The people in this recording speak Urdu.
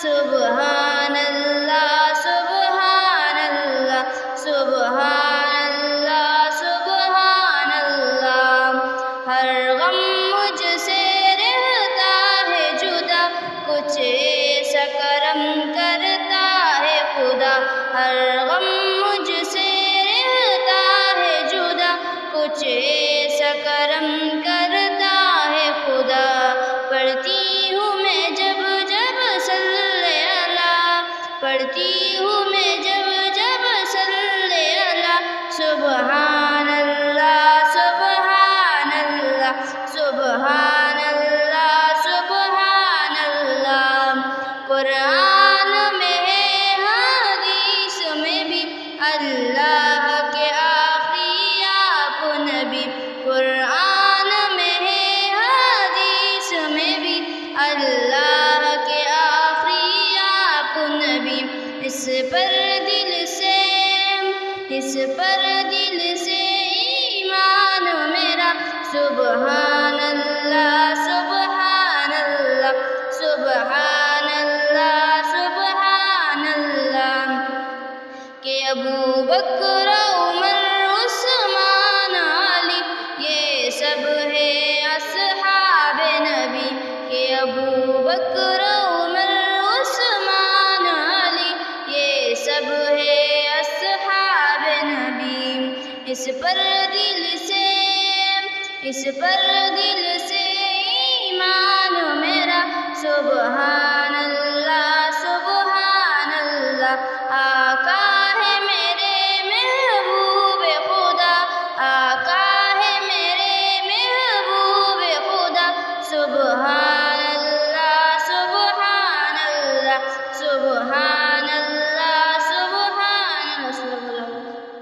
سبحان اللہ سبحان اللہ سبحان اللہ سبحان اللہ۔ ہر غم مجھ سے رہتا ہے جدا، کچھ ایسا کرم کرتا ہے خدا۔ ہر غم مجھ سے رہتا ہے جدا، کچھ ایسا کرم کرتا ہے خدا۔ پڑھتی ہوں میں جب جب صلی اللہ، پڑھتی ہوں میں جب جب صلی اللہ۔ سبحان اللہ سبحان اللہ سبحان اللہ سبحان اللہ۔ قرآن میں ہے حدیث میں بھی اللہ کے آخری آپ نبی۔ قرآن میں ہے حدیث میں بھی اللہ کے آخری آپ نبی۔ اس پر دل سے ایمان میرا۔ سبحان اللہ سبحان اللہ سبحان اللہ سبحان اللہ۔ کہ ابو بکر عمر عثمان علی یہ سب ہے اصحاب نبی۔ کہ ابو بکر عمر عثمان علی یہ سب ہے اصحاب نبی۔ اس پر دل سے ایمان میرا۔ سبحان اللہ